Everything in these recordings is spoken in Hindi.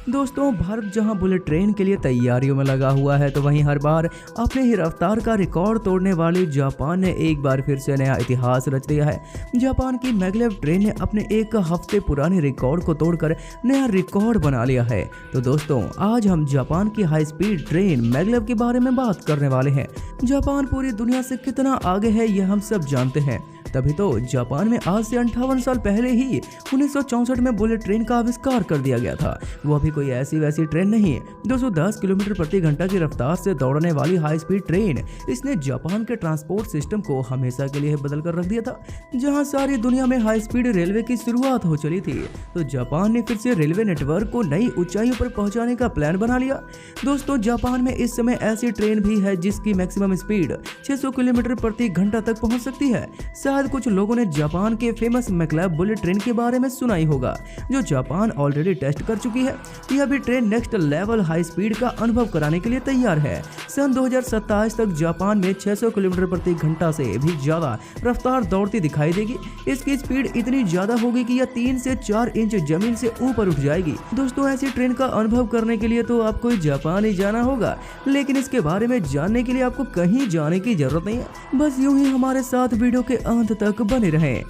दोस्तों, भारत जहां बुलेट ट्रेन के लिए तैयारियों में लगा हुआ है, तो वहीं हर बार अपने ही रफ्तार का रिकॉर्ड तोड़ने वाली जापान ने एक बार फिर से नया इतिहास रच दिया है। जापान की मैग्लेव ट्रेन ने अपने एक हफ्ते पुराने रिकॉर्ड को तोड़कर नया रिकॉर्ड बना लिया है। तो दोस्तों, आज हम जापान की हाई स्पीड ट्रेन मैग्लेव के बारे में बात करने वाले हैं। जापान पूरी दुनिया से कितना आगे है यह हम सब जानते हैं, तभी तो जापान में आज से 58 साल पहले ही 1964 में बुलेट ट्रेन का आविष्कार कर दिया गया था। वो अभी कोई ऐसी वैसी ट्रेन नहीं है। 210 किलोमीटर प्रति घंटा की रफ्तार से दौड़ने वाली हाई स्पीड ट्रेन, इसने जापान के ट्रांसपोर्ट सिस्टम को हमेशा के लिए बदल कर रख दिया था। जहां सारी दुनिया में हाई स्पीड रेलवे की शुरुआत हो चली थी, तो जापान ने फिर से रेलवे नेटवर्क को नई ऊंचाइयों पर पहुंचाने का प्लान बना लिया। दोस्तों, जापान में इस समय ऐसी ट्रेन भी है जिसकी मैक्सिमम स्पीड 600 किलोमीटर प्रति घंटा तक पहुंच सकती है। कुछ लोगों ने जापान के फेमस मैग्लेव बुलेट ट्रेन के बारे में सुना ही होगा, जो जापान ऑलरेडी टेस्ट कर चुकी है। यह भी train next level high speed का अनुभव कराने के लिए तैयार है। सन 2027 तक जापान में 600 किलोमीटर प्रति घंटा से भी ज्यादा रफ्तार दौड़ती दिखाई देगी। इसकी स्पीड इतनी ज्यादा होगी कि यह 3 से 4 इंच जमीन से ऊपर उठ जाएगी। दोस्तों, ऐसी ट्रेन का अनुभव करने के लिए तो आपको जापान ही जाना होगा, लेकिन इसके बारे में जानने के लिए आपको कहीं जाने की जरूरत नहीं है। बस यूं ही हमारे साथ वीडियो के अंत तक बने रहें।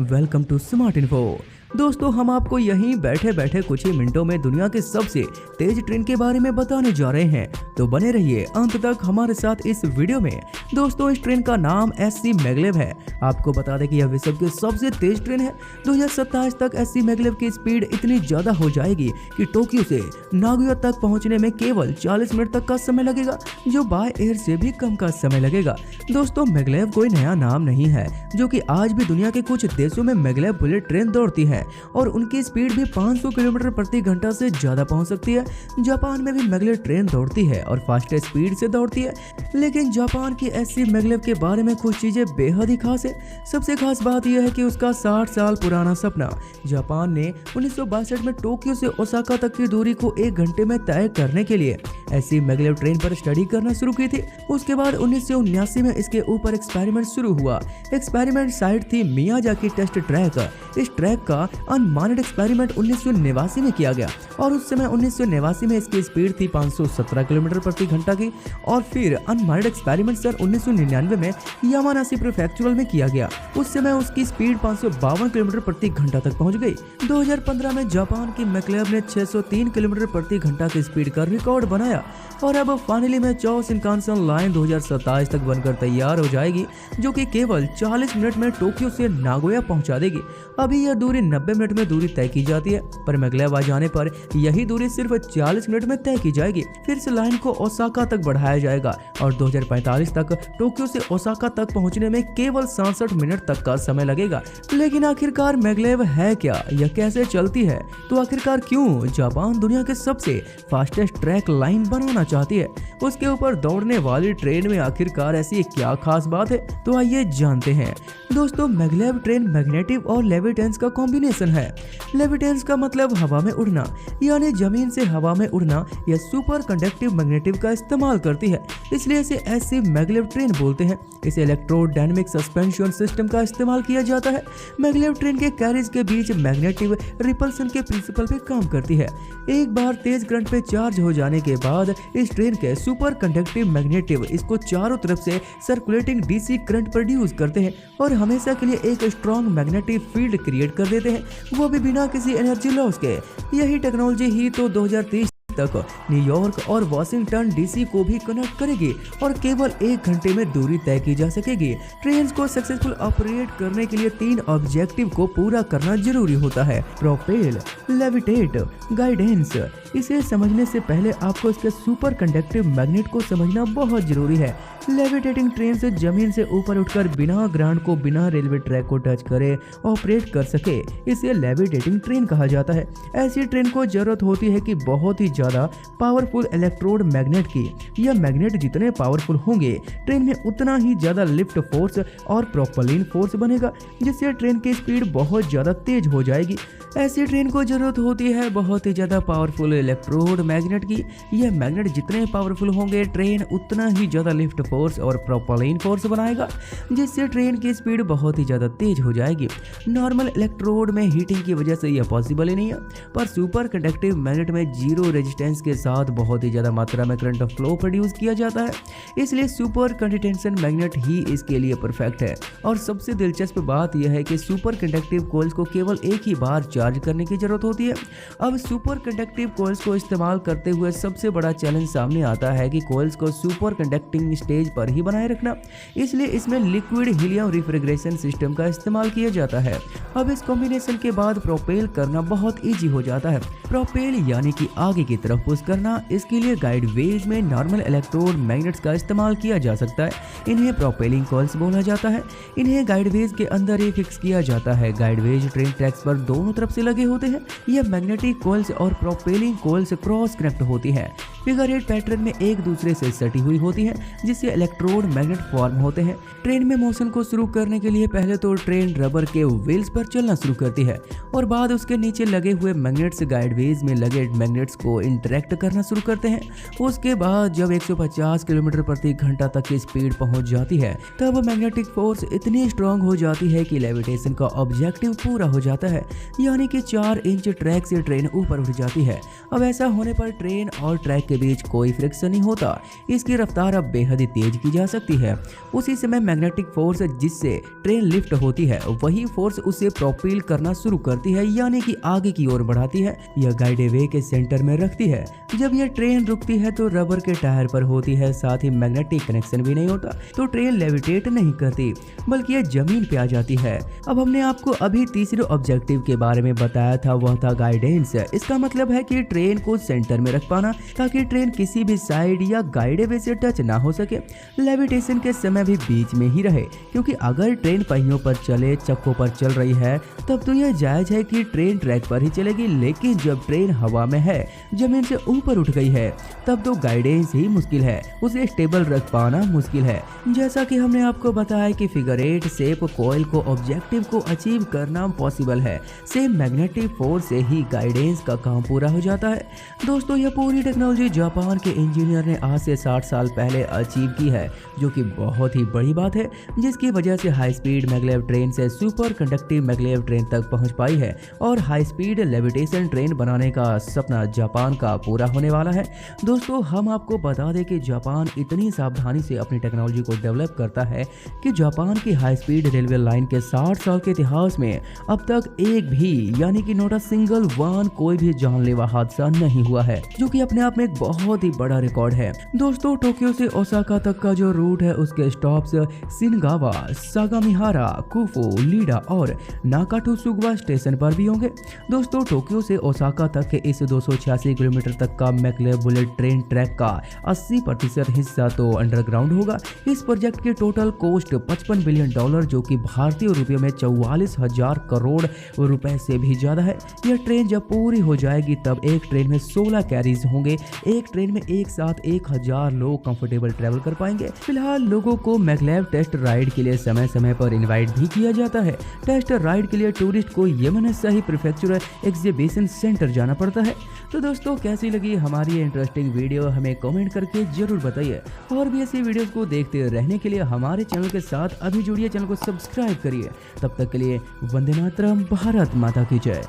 Welcome to Smart Info. दोस्तों, हम आपको यहीं बैठे बैठे कुछ ही मिनटों में दुनिया के सबसे तेज ट्रेन के बारे में बताने जा रहे हैं, तो बने रहिए अंत तक हमारे साथ इस वीडियो में। दोस्तों, इस ट्रेन का नाम एससी मैग्लेव है। आपको बता दें कि यह विश्व की सबसे तेज ट्रेन है। 2027 तक एससी मैग्लेव की स्पीड इतनी ज्यादा हो जाएगी कि टोक्यो से नागोया तक पहुंचने में केवल 40 मिनट तक का समय लगेगा, जो बाय एयर से भी कम का समय लगेगा। दोस्तों, मैग्लेव कोई नया नाम नहीं है, जो कि आज भी दुनिया के कुछ देशों में मैग्लेव बुलेट ट्रेन दौड़ती है और उनकी स्पीड भी 500 किलोमीटर प्रति घंटा से ज्यादा पहुंच सकती है। जापान में भी मैग्लेव ट्रेन दौड़ती है और फास्टेस्ट स्पीड से दौड़ती है, लेकिन जापान की एससी मैग्लेव के बारे में कुछ चीजें बेहद ही खास है। सबसे खास बात यह है कि उसका 60 साल पुराना सपना जापान ने 1962 में टोक्यो से ओसाका तक की दूरी को 1 घंटे में तय करने के लिए एससी मैग्लेव ट्रेन पर स्टडी करना शुरू की थी। उसके बाद 1979 में इसके ऊपर एक्सपेरिमेंट शुरू हुआ। एक्सपेरिमेंट साइट थी मियाजाकी टेस्ट ट्रैक। इस ट्रैक का अनमानेड एक्सपेरिमेंट 1989 में किया गया और उस समय 1989 में इसकी स्पीड थी 517 किलोमीटर प्रति घंटा की। और फिर अनमानेड एक्सपेरिमेंट सन 1999 में यामानाशी प्रीफेक्चुरल में किया गया। उस समय उसकी स्पीड 552 किलोमीटर प्रति घंटा तक पहुंच गई। 2015 में जापान की मैग्लेव ने 603 किलोमीटर प्रति घंटा की स्पीड का रिकॉर्ड बनाया और अब फाइनली में चो शिनकानसेन लाइन 2027 तक बनकर तैयार हो जाएगी, जो कि केवल 40 मिनट में टोक्यो से नागोया पहुंचा देगी। अभी यह दूरी 90 मिनट में दूरी तय की जाती है, पर मैग्लेव आ जाने पर यही दूरी सिर्फ 40 मिनट में तय की जाएगी। फिर से लाइन को ओसाका तक बढ़ाया जाएगा और 2045 तक टोक्यो से ओसाका तक पहुंचने में केवल 67 मिनट तक का समय लगेगा। लेकिन आखिरकार मैग्लेव है क्या, यह कैसे चलती है, तो आखिरकार क्यों जापान दुनिया के सबसे फास्टेस्ट ट्रैक लाइन बनाना चाहती है, उसके ऊपर दौड़ने वाली ट्रेन में आखिरकार ऐसी क्या खास बात है, तो आइए जानते हैं। दोस्तों, मैग्लेव ट्रेन मैग्नेटिव और लेविटेंस का कॉम्बिनेशन है। लेविटेंस का मतलब हवा में उड़ना, यानी जमीन से हवा में उड़ना। यह सुपर कंडक्टिव मैग्नेटिव का इस्तेमाल करती है, इसलिए इसे ऐसी मैग्लेव ट्रेन बोलते हैं। इसे इलेक्ट्रोडायनेमिक सस्पेंशन सिस्टम का इस्तेमाल किया जाता है। मैग्लेव ट्रेन के कैरिज के बीच मैग्नेटिव रिपल्सन के प्रिंसिपल पे काम करती है। एक बार तेज करंट पे चार्ज हो जाने के बाद इस ट्रेन के सुपर कंडक्टिव मैग्नेटिव इसको चारों तरफ से सर्कुलेटिंग डीसी करंट प्रोड्यूस करते हैं और हमेशा के लिए एक स्ट्रॉन्ग मैग्नेटिक फील्ड क्रिएट कर देते हैं, वो भी बिना किसी एनर्जी लॉस के। यही टेक्नोलॉजी ही तो 2030 तक न्यूयॉर्क और वाशिंगटन डीसी को भी कनेक्ट करेगी और केवल 1 घंटे में दूरी तय की जा सकेगी। ट्रेन को सक्सेसफुल ऑपरेट करने के लिए 3 ऑब्जेक्टिव को पूरा करना जरूरी होता है: प्रोपेल, लेविटेट, गाइडेंस। इसे समझने से पहले आपको इसके सुपर कंडक्टिव मैग्नेट को समझना बहुत जरूरी है। लेविटेटिंग ट्रेन से जमीन से ऊपर उठकर बिना ग्राउंड को, बिना रेलवे ट्रैक को टच करे ऑपरेट कर सके, इसे लेविटेटिंग ट्रेन कहा जाता है। ऐसी ट्रेन को जरूरत होती है कि बहुत ही ज़्यादा पावरफुल इलेक्ट्रोड मैग्नेट की। यह मैग्नेट जितने पावरफुल होंगे ट्रेन में उतना ही ज़्यादा लिफ्ट फोर्स और प्रोपलिन फोर्स बनेगा, जिससे ट्रेन की स्पीड बहुत ज़्यादा तेज हो जाएगी। ऐसी ट्रेन को जरूरत होती है बहुत ही ज़्यादा पावरफुल इलेक्ट्रोड मैग्नेट की। यह मैग्नेट जितने पावरफुल होंगे ट्रेन उतना ही ज़्यादा लिफ्ट फोर्स और प्रोपलिन फोर्स बनाएगा, जिससे ट्रेन की स्पीड बहुत ही ज़्यादा तेज हो जाएगी। नॉर्मल इलेक्ट्रोड में हीटिंग की वजह से यह पॉसिबल ही नहीं है, पर सुपर कंडक्टिव मैग्नेट में जीरो रेजिस्टेंस के साथ बहुत ही ज़्यादा मात्रा में करंट फ्लो प्रोड्यूस किया जाता है, इसलिए सुपर कंडक्टेंशन मैग्नेट ही इसके लिए परफेक्ट है। और सबसे दिलचस्प बात यह है कि सुपर कंडक्टिव कॉइल्स को केवल एक ही बार चार्ज करने की जरूरत होती है। अब सुपर कंडक्टिव कॉइल्स को इस्तेमाल करते हुए सबसे बड़ा चैलेंज सामने आता है कि कॉइल्स को सुपर कंडक्टिंग स्टेज पर ही बनाए रखना, इसलिए इसमें लिक्विड हीलियम रेफ्रिजरेशन सिस्टम का इस्तेमाल किया जाता है। अब इस कॉम्बिनेशन के बाद प्रोपेल करना बहुत ईजी हो जाता है। प्रोपेल यानी कि आगे की तरफ पुश करना, इसके लिए गाइड वेज में नॉर्मल इलेक्ट्रोड मैग्नेट्स का इस्तेमाल किया जा सकता है। इन्हें प्रोपेलिंग कॉइल्स बोला जाता है। इन्हें गाइड वेज के अंदर ही फिक्स किया जाता है। गाइड वेज ट्रेन ट्रैक्स पर दोनों तरफ से लगे होते हैं। यह मैग्नेटिक कॉइल्स और प्रोपेलिंग कॉइल्स क्रॉस कनेक्ट होती है, फिगर 8 पैटर्न में एक दूसरे से सटी हुई होती है, जिससे इलेक्ट्रोड मैग्नेट फॉर्म होते हैं। ट्रेन में मोशन को शुरू करने के लिए पहले तो ट्रेन रबर के व्हील्स पर चलना शुरू करती है और बाद उसके नीचे लगे हुए मैग्नेट्स गाइड वेज में लगे मैग्नेट्स को इंटरेक्ट करना शुरू करते हैं। उसके बाद जब 150 किलोमीटर प्रति घंटा तक की स्पीड पहुंच जाती है, तब मैग्नेटिक फोर्स इतनी स्ट्रांग हो जाती है कि लेविटेशन का ऑब्जेक्टिव पूरा हो जाता है, यानी कि 4 इंच ट्रैक से ट्रेन ऊपर उठ जाती है। अब ऐसा होने पर ट्रेन और ट्रैक के बीच कोई फ्रिक्शन नहीं होता। इसकी रफ्तार अब बेहद ही तेज की जा सकती है। उसी समय मैग्नेटिक फोर्स जिससे ट्रेन लिफ्ट होती है, वही फोर्स उसे प्रोपेल करना शुरू करती है, यानी कि आगे की ओर बढ़ाती है। यह गाइड वे के सेंटर में रखती है। जब यह ट्रेन रुकती है तो रबर के टायर पर होती है, साथ ही मैग्नेटिक कनेक्शन भी नहीं होता, तो ट्रेन लेविटेट नहीं करती बल्कि यह जमीन पे आ जाती है। अब हमने आपको अभी तीसरे ऑब्जेक्टिव के बारे में बताया था, वह था गाइडेंस। इसका मतलब है कि ट्रेन को सेंटर में रख पाना, ताकि ट्रेन किसी भी साइड या गाइड वे से टच ना हो सके। लेविटेशन के समय भी बीच में ही रहे, क्योंकि अगर ट्रेन पहियों पर चले, चक्कों पर चल रही है, तब तो यह जायज है कि ट्रेन ट्रैक पर ही चलेगी। लेकिन जब ट्रेन हवा में है, जमीन से ऊपर उठ गई है, तब तो गाइडेंस ही मुश्किल है, उसे स्टेबल रख पाना मुश्किल है। जैसा कि हमने आपको बताया कि फिगर 8 शेप कॉइल को ऑब्जेक्टिव को अचीव करना पॉसिबल है। सेम मैग्नेटिक फोर्स से ही गाइडेंस का काम पूरा हो जाता है। दोस्तों, यह पूरी टेक्नोलॉजी जापान के इंजीनियर ने आज से 60 साल पहले अचीव की है, जो कि बहुत ही बड़ी बात है, जिसकी वजह से हाई स्पीड मैग्लेव ट्रेन से सुपर कंडक्टिव मैग्लेव ट्रेन तक पहुंच पाई है और हाई स्पीड लेविटेशन ट्रेन बनाने का सपना जापान का पूरा होने वाला है। दोस्तों, हम आपको बता दें कि जापान इतनी सावधानी से अपनी टेक्नोलॉजी को डेवलप करता है कि जापान की हाई स्पीड रेलवे लाइन के 60 साल के इतिहास में अब तक एक भी, यानी कि नॉट अ सिंगल वन, कोई भी जानलेवा हादसा नहीं हुआ है, जो कि अपने आप में एक बहुत ही बड़ा रिकॉर्ड है। दोस्तों, टोक्यो से ओसाका तक का जो रूट है, उसके स्टॉप्स शिनगावा, सागामिहारा, कुफो, लीडा और नाकाटोसुगवा स्टेशन पर भी होंगे। दोस्तों, टोक्यो से ओसाका तक के इस 286 किलोमीटर तक का मैग्लेव बुलेट ट्रेन ट्रैक का 80% हिस्सा तो अंडरग्राउंड होगा। इस प्रोजेक्ट की टोटल कॉस्ट $55 बिलियन, जो कि भारतीय रुपयों में 44,000 करोड़ रुपए से भी ज्यादा है। यह ट्रेन जब पूरी हो जाएगी तब एक ट्रेन में 16 कैरीज होंगे। एक ट्रेन में एक साथ 1000 लोग कंफर्टेबल ट्रैवल कर पाएंगे। फिलहाल लोगों को मैग्लेव टेस्ट राइड के लिए समय समय पर इनवाइट भी किया जाता है। टेस्ट राइड के लिए टूरिस्ट को यामानाशी प्रीफेक्चर एग्जीबिशन सेंटर जाना पड़ता है। तो दोस्तों, कैसी लगी हमारी ये इंटरेस्टिंग वीडियो, हमें कमेंट करके जरूर बताइए। और भी ऐसी वीडियोस को देखते रहने के लिए हमारे चैनल के साथ अभी जुड़िए, चैनल को सब्सक्राइब करिए। तब तक के लिए वंदे मातरम, भारत माता की जय।